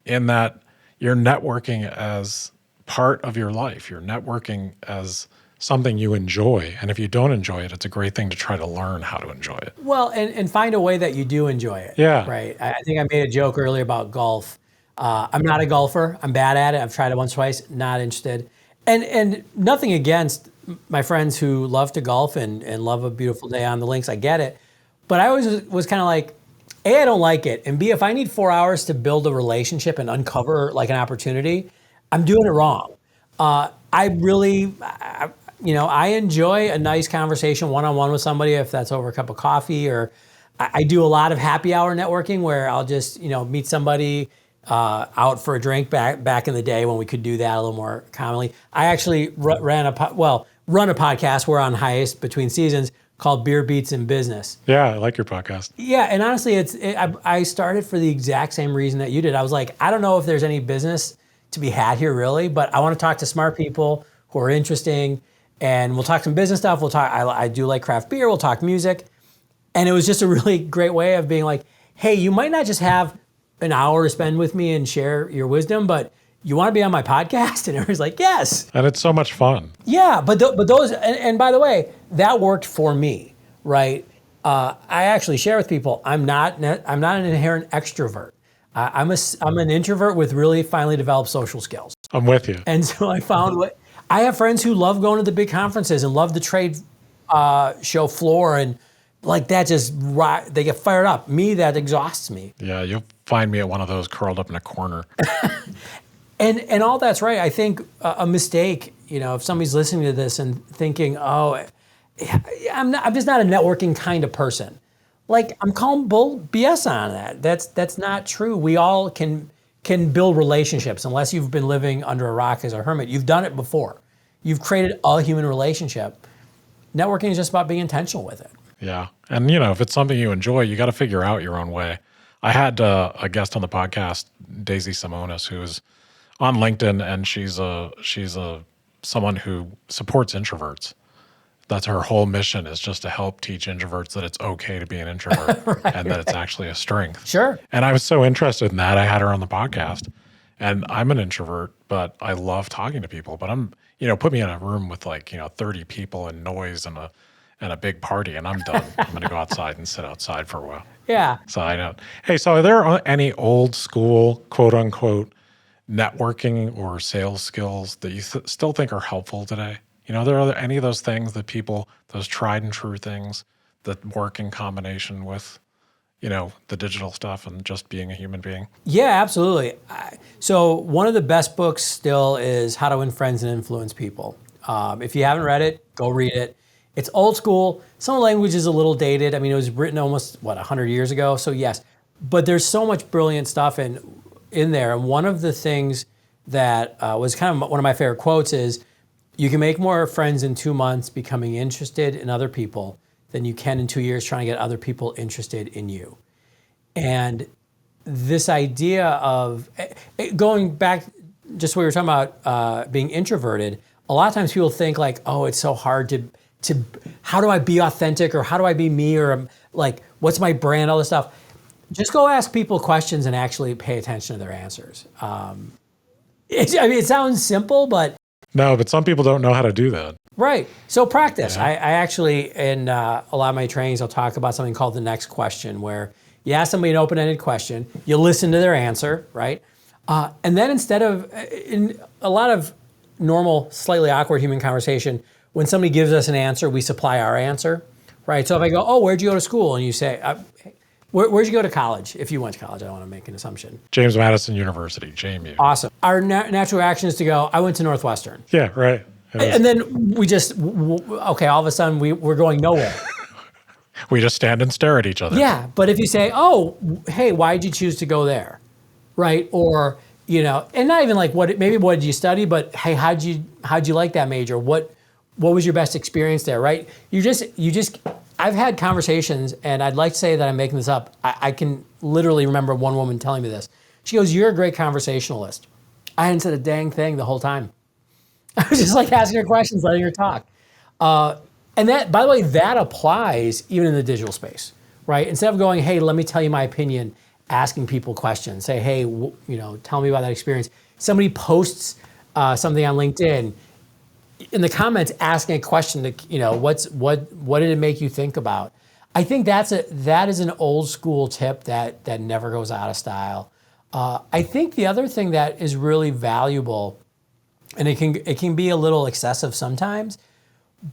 in that you're networking as part of your life. You're networking as something you enjoy. And if you don't enjoy it, it's a great thing to try to learn how to enjoy it. Well, and find a way that you do enjoy it. Yeah. Right. I think I made a joke earlier about golf. I'm not a golfer. I'm bad at it. I've tried it once, twice, not interested. And nothing against my friends who love to golf and love a beautiful day on the links. I get it. But I always was kind of like, A, I don't like it. And B, if I need 4 hours to build a relationship and uncover like an opportunity, I'm doing it wrong. I enjoy a nice conversation one-on-one with somebody, if that's over a cup of coffee, or I do a lot of happy hour networking where I'll just, meet somebody out for a drink back in the day when we could do that a little more commonly. I actually run a podcast. We're on hiatus between seasons, called Beer Beats in Business. Yeah, I like your podcast. Yeah, and honestly, I started for the exact same reason that you did. I was like, I don't know if there's any business to be had here really, but I want to talk to smart people who are interesting, and we'll talk some business stuff. We'll talk. I do like craft beer. We'll talk music, and it was just a really great way of being like, hey, you might not just have an hour to spend with me and share your wisdom, but you want to be on my podcast? And everybody's like, yes. And it's so much fun. Yeah, but those, and by the way, that worked for me, right? I actually share with people, I'm not an inherent extrovert. I'm an introvert with really finely developed social skills. I'm with you. And so I found I have friends who love going to the big conferences and love the trade show floor, and like that they get fired up. Me, that exhausts me. Yeah, you'll find me at one of those curled up in a corner. And all that's right. I think a mistake, if somebody's listening to this and thinking, oh, I'm just not a networking kind of person. Like, I'm calling bull BS on that. That's not true. We all can build relationships, unless you've been living under a rock as a hermit. You've done it before. You've created a human relationship. Networking is just about being intentional with it. Yeah. And, if it's something you enjoy, you got to figure out your own way. I had a guest on the podcast, Daisy Simonis, who is on LinkedIn, and she's someone who supports introverts. That's her whole mission, is just to help teach introverts that it's okay to be an introvert and that it's actually a strength. Sure. And I was so interested in that. I had her on the podcast, and I'm an introvert, but I love talking to people. But I'm, put me in a room with 30 people and noise and a big party, and I'm done. I'm going to go outside and sit outside for a while. Yeah. So I don't. Hey, so are there any old school, quote unquote, networking or sales skills that you still think are helpful today? Are there any of those things that those tried and true things that work in combination with, the digital stuff and just being a human being? Yeah, absolutely. So one of the best books still is How to Win Friends and Influence People. If you haven't read it, go read it. It's old school. Some of the language is a little dated. I mean, it was written almost, 100 years ago? So yes, but there's so much brilliant stuff in there. And one of the things that was kind of one of my favorite quotes is, you can make more friends in 2 months becoming interested in other people than you can in 2 years trying to get other people interested in you. And this idea of going back, just what we were talking about, being introverted, a lot of times people think like, oh, it's so hard to how do I be authentic, or how do I be me, or like, what's my brand, all this stuff. Just go ask people questions and actually pay attention to their answers. It sounds simple, but No, but some people don't know how to do that. right. So practice. Yeah. I actually, in a lot of my trainings, I'll talk about something called the next question, where you ask somebody an open-ended question, you listen to their answer, right? And then instead of, in a lot of normal, slightly awkward human conversation, when somebody gives us an answer, we supply our answer, right? So if I go, oh, where'd you go to school? And you say, where'd you go to college? If you went to college, I don't want to make an assumption. James Madison University, JMU. Awesome. Our natural reaction is to go, I went to Northwestern. Yeah, right. And then we just, okay, all of a sudden we're going nowhere. We just stand and stare at each other. Yeah, but if you say, oh, hey, why did you choose to go there, right? Or, and not even like what did you study, but hey, how'd you like that major? What was your best experience there, right? I've had conversations, and I'd like to say that I'm making this up. I can literally remember one woman telling me this. She goes, you're a great conversationalist. I hadn't said a dang thing the whole time. I was just like asking her questions, letting her talk. And that, by the way, that applies even in the digital space, right? Instead of going, hey, let me tell you my opinion, asking people questions. Say, hey, tell me about that experience. Somebody posts something on LinkedIn, in the comments asking a question that, what did it make you think about? I think that is an old school tip that never goes out of style. I think the other thing that is really valuable, and it can be a little excessive sometimes,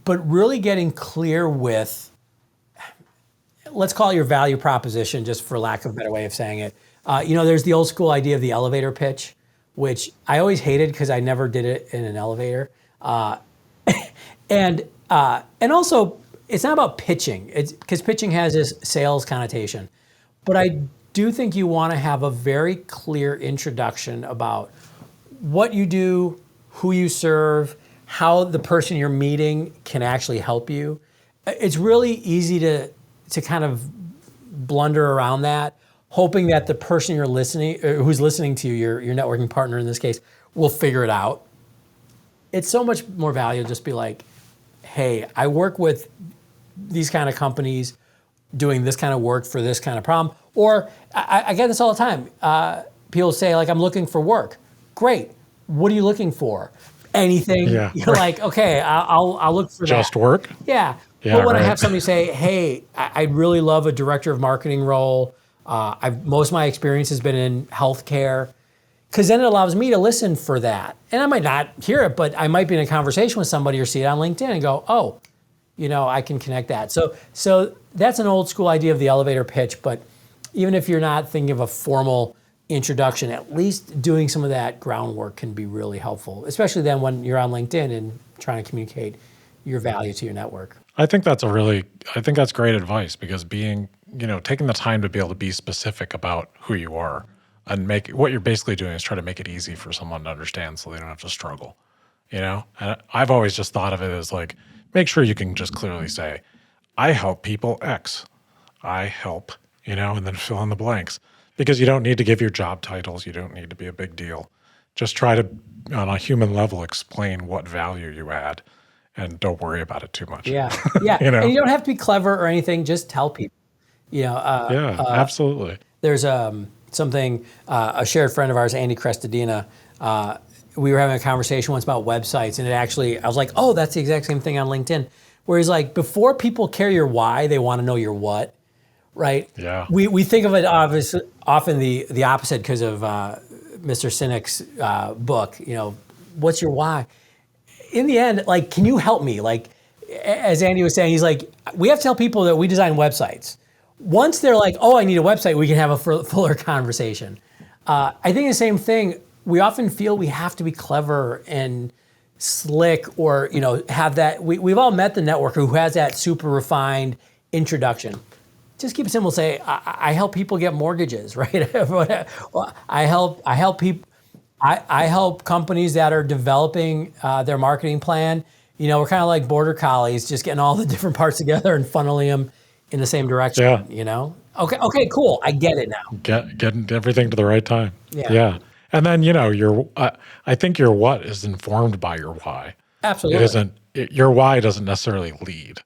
but really getting clear with, let's call it your value proposition, just for lack of a better way of saying it. There's the old school idea of the elevator pitch, which I always hated because I never did it in an elevator. And also, it's not about pitching, because pitching has this sales connotation. But I do think you want to have a very clear introduction about what you do, who you serve, how the person you're meeting can actually help you. It's really easy to kind of blunder around that, hoping that the person who's listening to you, your networking partner in this case, will figure it out. It's so much more valuable just be like, hey, I work with these kind of companies doing this kind of work for this kind of problem. Or I get this all the time. People say, like, I'm looking for work. Great. What are you looking for? Anything. Yeah, you're right. Like, okay, I'll look for just that. Work? Yeah. But when I have somebody say, hey, I'd really love a director of marketing role. Most of my experience has been in healthcare. Because then it allows me to listen for that. And I might not hear it, but I might be in a conversation with somebody or see it on LinkedIn and go, oh, I can connect that. So that's an old school idea of the elevator pitch, but even if you're not thinking of a formal introduction, at least doing some of that groundwork can be really helpful, especially then when you're on LinkedIn and trying to communicate your value to your network. I think that's great advice, because taking the time to be able to be specific about who you are and what you're basically doing is try to make it easy for someone to understand so they don't have to struggle, And I've always just thought of it as like, make sure you can just clearly say, I help people X. I help, and then fill in the blanks. Because you don't need to give your job titles. You don't need to be a big deal. Just try to, on a human level, explain what value you add, and don't worry about it too much. Yeah. And you don't have to be clever or anything. Just tell people. Absolutely. There's something, a shared friend of ours, Andy Crestadina, we were having a conversation once about websites, and I was like, oh, that's the exact same thing on LinkedIn. Where he's like, before people care your why, they want to know your what. Right? Yeah. We think of it obviously often the opposite because of Mr. Sinek's book, what's your why? In the end, like, can you help me? Like, as Andy was saying, he's like, we have to tell people that we design websites. Once they're like, oh, I need a website, we can have a fuller conversation. I think the same thing, we often feel we have to be clever and slick or, have that, we've all met the networker who has that super refined introduction. Just keep it simple, say, I help people get mortgages, right? I help people. I help companies that are developing their marketing plan. We're kind of like border collies, just getting all the different parts together and funneling them in the same direction. Yeah. Okay, cool. I get it now. Getting everything to the right time. Yeah. And then, I think your what is informed by your why. Absolutely. Your why doesn't necessarily lead,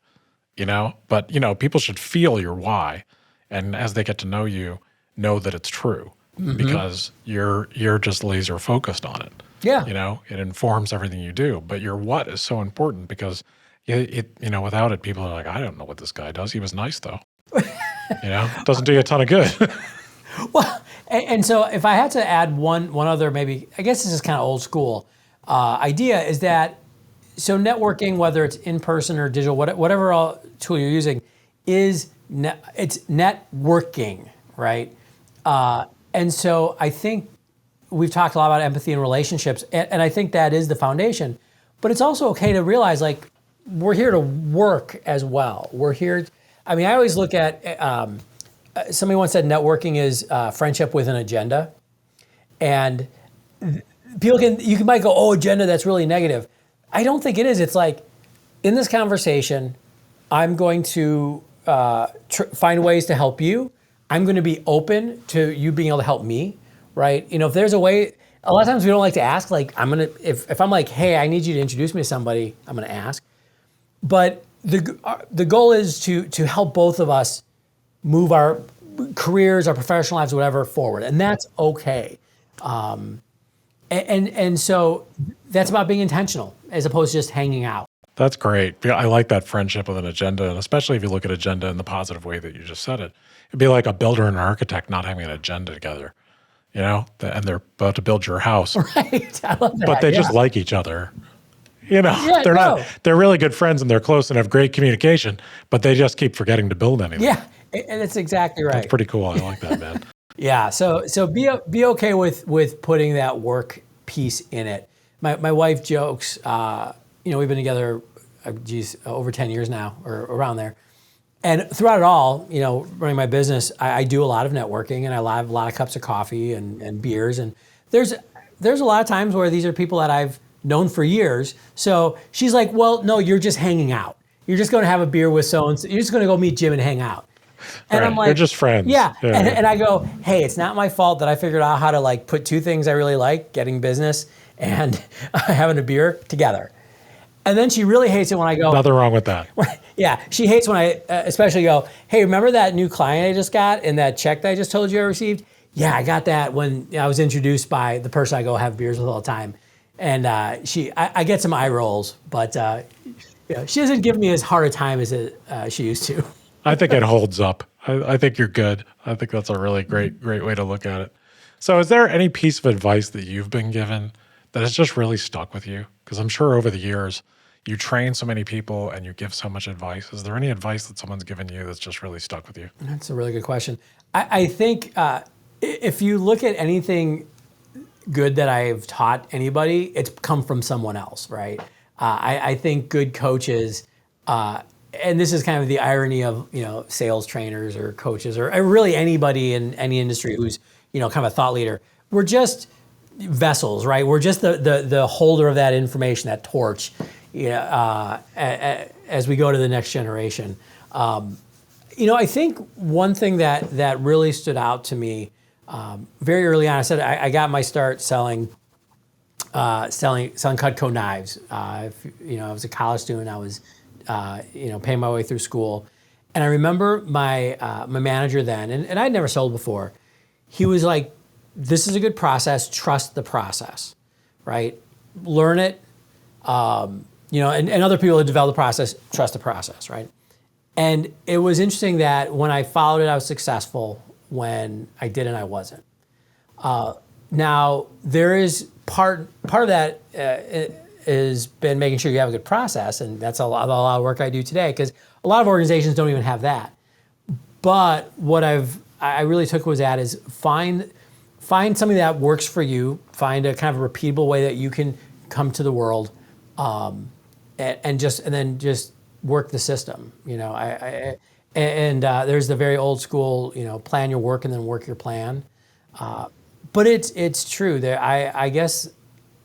but, people should feel your why. And as they get to know you, know that it's true. Because you're just laser focused on it. Yeah. It informs everything you do. But your what is so important because without it, people are like, I don't know what this guy does. He was nice though. Doesn't do you a ton of good. Well, and so if I had to add one other, maybe, I guess this is kind of old school idea, is that so networking, whether it's in person or digital, whatever tool you're using, it's networking, right? And so I think we've talked a lot about empathy and relationships, and I think that is the foundation. But it's also okay to realize, like, we're here to work as well. We're here. I always look at. Somebody once said networking is friendship with an agenda, and people might go, oh, agenda, that's really negative. I don't think it is. It's like, in this conversation, I'm going to find ways to help you. I'm going to be open to you being able to help me, right? If there's a way, a lot of times we don't like to ask, like, if I'm like, hey, I need you to introduce me to somebody, I'm going to ask. But the goal is to help both of us move our careers, our professional lives, whatever, forward. And that's okay. And so that's about being intentional as opposed to just hanging out. That's great. Yeah, I like that friendship with an agenda, and especially if you look at agenda in the positive way that you just said it. It'd be like a builder and an architect not having an agenda together, and they're about to build your house. Right. I love that. But they just like each other. Yeah, they're really good friends and they're close and have great communication, but they just keep forgetting to build anything. Yeah, and it's exactly right. That's pretty cool. I like that, man. Yeah, so be okay with putting that work piece in it. My wife jokes, we've been together, over 10 years now, or around there. And throughout it all, running my business, I do a lot of networking, and I have a lot of cups of coffee and beers. And there's a lot of times where these are people that I've known for years. So she's like, well, no, you're just hanging out. You're just going to have a beer with so-and-so. You're just going to go meet Jim and hang out. And right. I'm like, you're just friends. Yeah. And I go, hey, it's not my fault that I figured out how to, like, put two things I really like, getting business and having a beer, together. And then she really hates it when I go, nothing wrong with that. Yeah, she hates when I especially go, hey, remember that new client I just got and that check that I just told you I received? Yeah, I got that when I was introduced by the person I go have beers with all the time. And I get some eye rolls, but she doesn't give me as hard a time as she used to. I think it holds up. I think you're good. I think that's a really great way to look at it. So is there any piece of advice that you've been given that has just really stuck with you? Because I'm sure over the years, you train so many people and you give so much advice. Is there any advice that someone's given you that's just really stuck with you? That's a really good question. I think if you look at anything good that I've taught anybody, it's come from someone else, right? I think good coaches, and this is kind of the irony of sales trainers or coaches or really anybody in any industry who's kind of a thought leader. We're just vessels, right? We're just the holder of that information, that torch, as we go to the next generation. I think one thing that really stood out to me very early on, I said I got my start selling Cutco knives. I was a college student. I was paying my way through school, and I remember my manager then, and I'd never sold before. He was like, "This is a good process. Trust the process, right? Learn it." And other people that develop the process, trust the process, right? And it was interesting that when I followed it, I was successful. When I didn't, I wasn't. Now there is part of that has been making sure you have a good process, and that's a lot of work I do today, because a lot of organizations don't even have that. But what I really took was that is find something that works for you, find a kind of a repeatable way that you can come to the world, and then just work the system. There's the very old school, plan your work and then work your plan. But it's true. I guess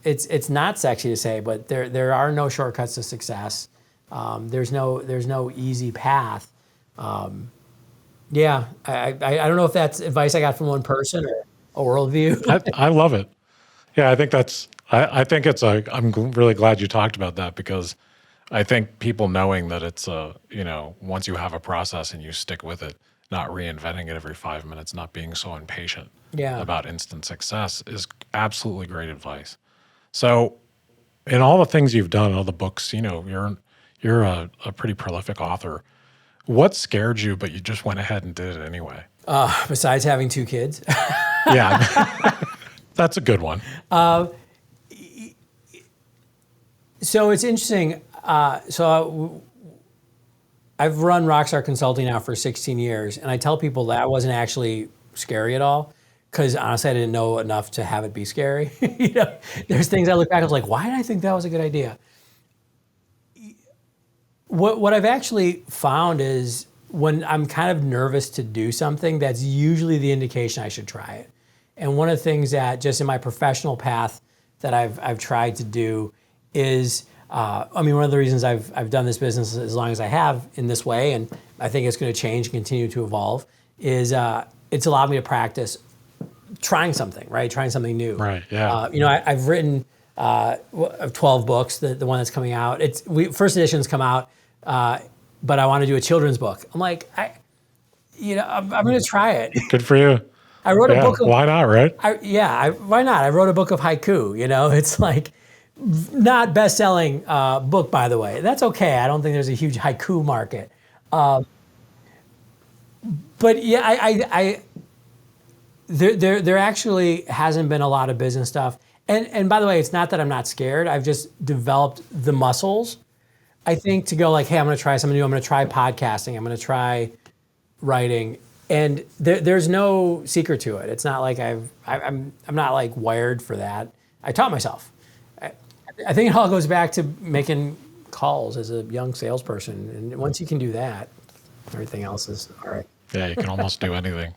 it's not sexy to say, but there are no shortcuts to success. There's no easy path. Yeah, I don't know if that's advice I got from one person or a worldview. I love it. Yeah, I think I'm really glad you talked about that, because I think people knowing that it's once you have a process and you stick with it, not reinventing it every 5 minutes, not being so impatient about instant success is absolutely great advice. So in all the things you've done, all the books, you're a pretty prolific author. What scared you, but you just went ahead and did it anyway? Besides having 2 kids. Yeah, that's a good one. So it's interesting. I've run RockStar Consulting now for 16 years, and I tell people that wasn't actually scary at all, because honestly, I didn't know enough to have it be scary. There's things I look back, I was like, why did I think that was a good idea? What I've actually found is when I'm kind of nervous to do something, that's usually the indication I should try it. And one of the things that just in my professional path that I've tried to do is, one of the reasons I've done this business as long as I have in this way, and I think it's going to change and continue to evolve, is it's allowed me to practice trying something, right? Trying something new. Right, yeah. I've written 12 books, the one that's coming out. First edition's come out, but I want to do a children's book. I'm like, I'm going to try it. Good for you. I wrote a book. Why not, right? Why not? I wrote a book of haiku. It's like not best-selling book, by the way. That's okay. I don't think there's a huge haiku market. But yeah, there actually hasn't been a lot of business stuff. And by the way, it's not that I'm not scared. I've just developed the muscles, I think, to go like, hey, I'm going to try something new. I'm going to try podcasting. I'm going to try writing. And there's no secret to it. It's not like I'm not like wired for that. I taught myself. I think it all goes back to making calls as a young salesperson. And once you can do that, everything else is all right. Yeah, you can almost do anything.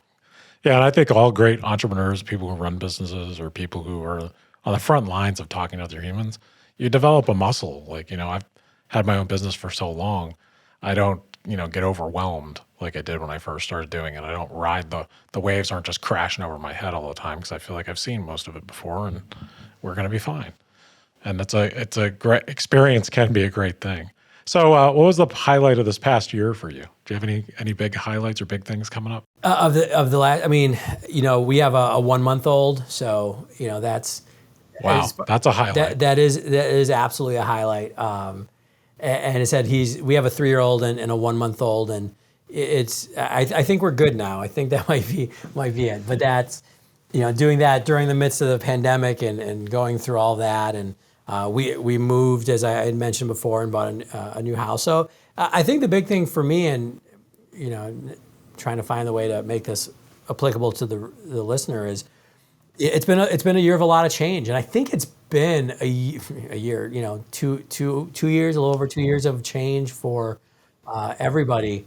Yeah, and I think all great entrepreneurs, people who run businesses or people who are on the front lines of talking to other humans, you develop a muscle. Like, I've had my own business for so long, I don't, get overwhelmed like I did when I first started doing it. I don't ride the waves aren't just crashing over my head all the time, because I feel like I've seen most of it before and we're going to be fine. And it's a great experience, can be a great thing. So what was the highlight of this past year for you? Do you have any big highlights or big things coming up? Of the last, we have a 1-month-old, so that's wow, that's a highlight. That is absolutely a highlight. And it said we have a 3-year-old and a 1-month-old, and I think we're good now. I think that might be it. But that's doing that during the midst of the pandemic and going through all that, and we moved, as I had mentioned before, and bought a new house. So I think the big thing for me, and trying to find the way to make this applicable to the listener, is it's been a year of a lot of change, and I think it's been a year, 2 years, a little over 2 years of change for everybody.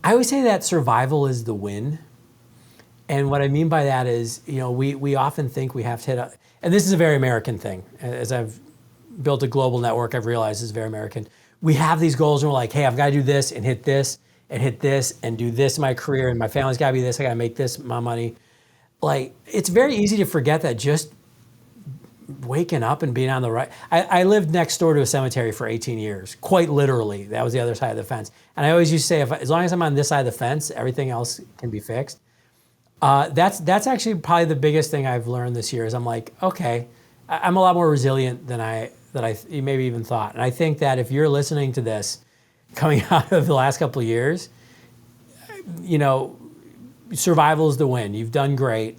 I always say that survival is the win, and what I mean by that is, we often think we have to hit and this is a very American thing. As I've built a global network, I've realized it's very American. We have these goals, and we're like, hey, I've got to do this and hit this and hit this and do this in my career, and my family's got to be this. I got to make this my money. Like, it's very easy to forget that just waking up and being on the right. I lived next door to a cemetery for 18 years, quite literally. That was the other side of the fence. And I always used to say, as long as I'm on this side of the fence, everything else can be fixed. That's actually probably the biggest thing I've learned this year is I'm like, okay, I'm a lot more resilient than I maybe even thought. And I think that if you're listening to this coming out of the last couple of years, survival is the win. You've done great.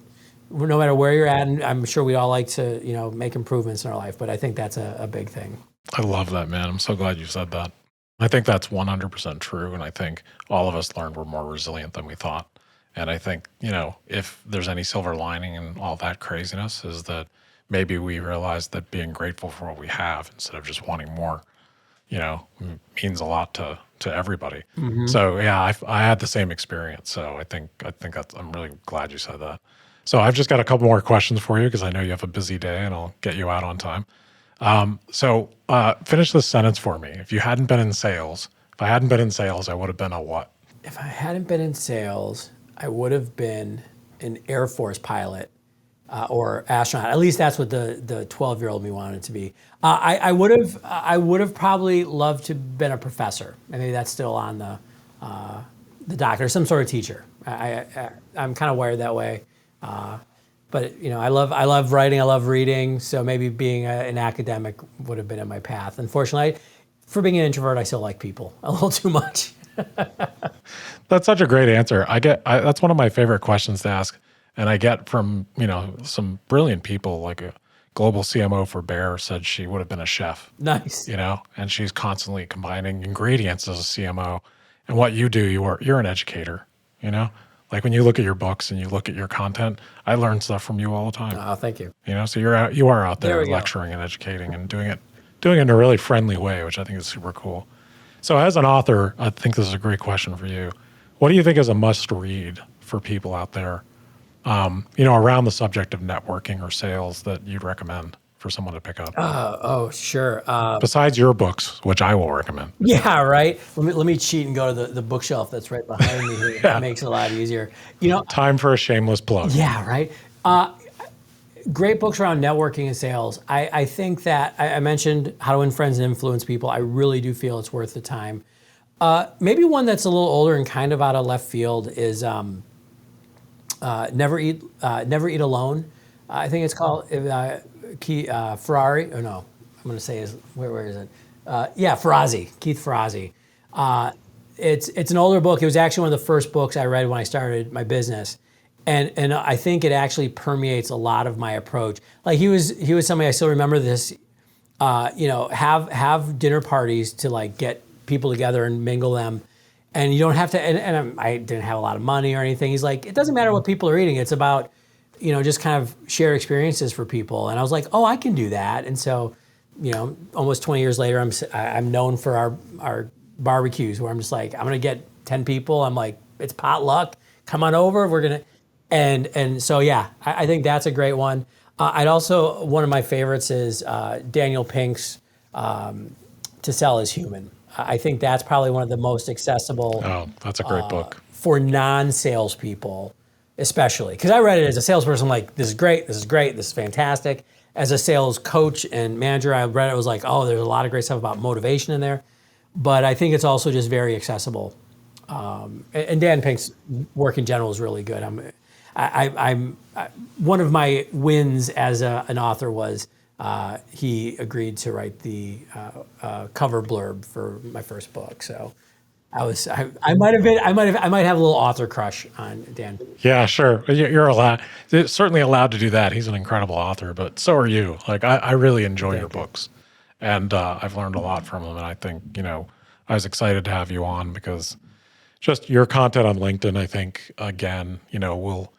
no matter where you're at, and I'm sure we all like to, make improvements in our life, but I think that's a big thing. I love that, man. I'm so glad you said that. I think that's 100% true. And I think all of us learned we're more resilient than we thought. And I think, if there's any silver lining in all that craziness, is that maybe we realize that being grateful for what we have instead of just wanting more, means a lot to everybody. So yeah, I had the same experience. So I think I'm really glad you said that. So I've just got a couple more questions for you because I know you have a busy day and I'll get you out on time. So finish this sentence for me. If I hadn't been in sales, I would have been a what? If I hadn't been in sales, I would have been an Air Force pilot or astronaut. At least that's what the 12-year-old me wanted to be. I would have probably loved to have been a professor. Maybe that's still on the docket, or some sort of teacher. I'm kind of wired that way. But I love writing. I love reading. So maybe being an academic would have been in my path. Unfortunately, for being an introvert, I still like people a little too much. That's such a great answer. That's one of my favorite questions to ask, and I get from some brilliant people. Like a global CMO for Bayer said she would have been a chef. Nice. And she's constantly combining ingredients as a CMO. And what you do, you're an educator. Like when you look at your books and you look at your content, I learn stuff from you all the time. Oh, thank you. So you are out there lecturing and educating and doing it in a really friendly way, which I think is super cool. So as an author, I think this is a great question for you. What do you think is a must read for people out there, around the subject of networking or sales that you'd recommend for someone to pick up? Oh, sure. Besides your books, which I will recommend. Yeah, right. Let me cheat and go to the bookshelf that's right behind me here. That makes it a lot easier. Time for a shameless plug. Yeah, right. Great books around networking and sales. I think that I mentioned How to Win Friends and Influence People. I really do feel it's worth the time. Maybe one that's a little older and kind of out of left field is Never Eat Alone. I think it's called Ferrari. Oh no, I'm going to say where is it? Ferrazzi, Keith Ferrazzi. It's an older book. It was actually one of the first books I read when I started my business. And I think it actually permeates a lot of my approach. Like he was somebody, I still remember this, have dinner parties to like get people together and mingle them. And you don't have to, and I didn't have a lot of money or anything. He's like, it doesn't matter what people are eating. It's about, just kind of share experiences for people. And I was like, oh, I can do that. And so, almost 20 years later, I'm known for our barbecues where I'm just like, I'm going to get 10 people. I'm like, it's potluck. Come on over. We're going to. And so, yeah, I think that's a great one. One of my favorites is Daniel Pink's To Sell is Human. I think that's probably one of the most accessible. Oh, that's a great book. For non-salespeople, especially. Because I read it as a salesperson, like, this is great, this is fantastic. As a sales coach and manager, I read it, was like, oh, there's a lot of great stuff about motivation in there. But I think it's also just very accessible. And Dan Pink's work in general is really good. I'm one of my wins as an author was he agreed to write the cover blurb for my first book. So I might have a little author crush on Dan. Yeah, sure. You're certainly allowed to do that. He's an incredible author, but so are you. Like I really enjoy your books, and I've learned a lot from them. And I think I was excited to have you on because just your content on LinkedIn. I think again, we'll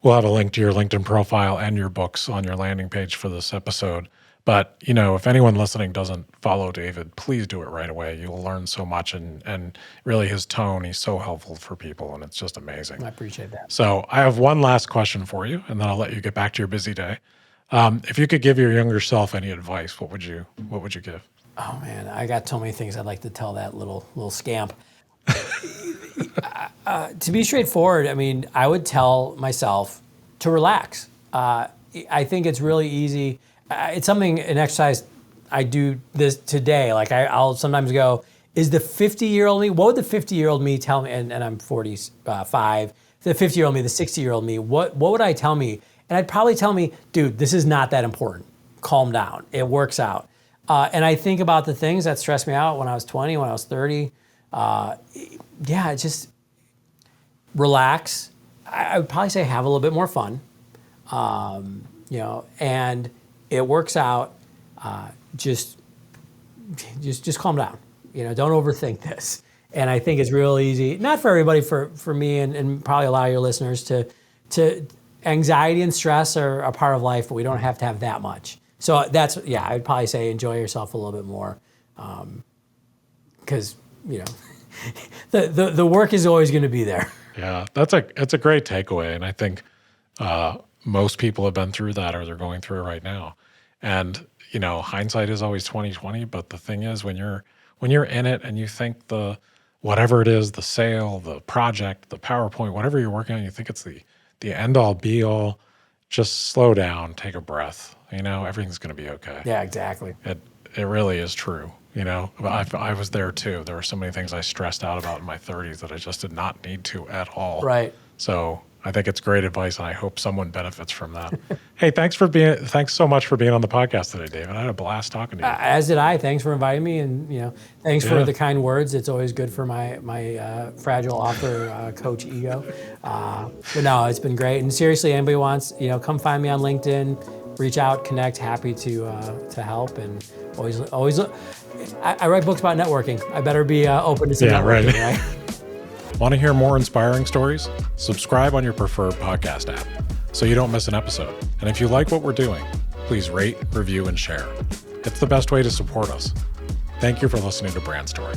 have a link to your LinkedIn profile and your books on your landing page for this episode. But, if anyone listening doesn't follow David, please do it right away. You'll learn so much. And really his tone, he's so helpful for people. And it's just amazing. I appreciate that. So I have one last question for you, and then I'll let you get back to your busy day. If you could give your younger self any advice, what would you give? Oh, man, I got so many things I'd like to tell that little scamp. To be straightforward, I would tell myself to relax. I think it's really easy. It's an exercise I do this today. Like I'll sometimes go, is the 50-year-old me, what would the 50-year-old me tell me? And I'm 45. The 50-year-old me, the 60-year-old me, what would I tell me? And I'd probably tell me, dude, this is not that important. Calm down. It works out. And I think about the things that stressed me out when I was 20, when I was 30. Just relax. I would probably say have a little bit more fun. and it works out. Just calm down. Don't overthink this. And I think it's real easy, not for everybody, for me and probably a lot of your listeners, to anxiety and stress are a part of life, but we don't have to have that much. So I'd probably say enjoy yourself a little bit more, because the work is always going to be there. Yeah, that's a great takeaway, and I think most people have been through that, or they're going through it right now. And hindsight is always 20/20. But the thing is, when you're in it and you think whatever it is, the sale, the project, the PowerPoint, whatever you're working on, you think it's the end all be all. Just slow down, take a breath. Everything's going to be okay. Yeah, exactly. It really is true. I was there too. There were so many things I stressed out about in my 30s that I just did not need to at all. Right. So I think it's great advice, and I hope someone benefits from that. Hey, thanks so much for being on the podcast today, David. I had a blast talking to you. As did I. Thanks for inviting me, and thanks for the kind words. It's always good for my fragile author coach ego. But no, it's been great. And seriously, anybody wants, come find me on LinkedIn, reach out, connect. Happy to help, and always. I write books about networking. I better be open to some networking, right? Want to hear more inspiring stories? Subscribe on your preferred podcast app so you don't miss an episode. And if you like what we're doing, please rate, review, and share. It's the best way to support us. Thank you for listening to Brand Story.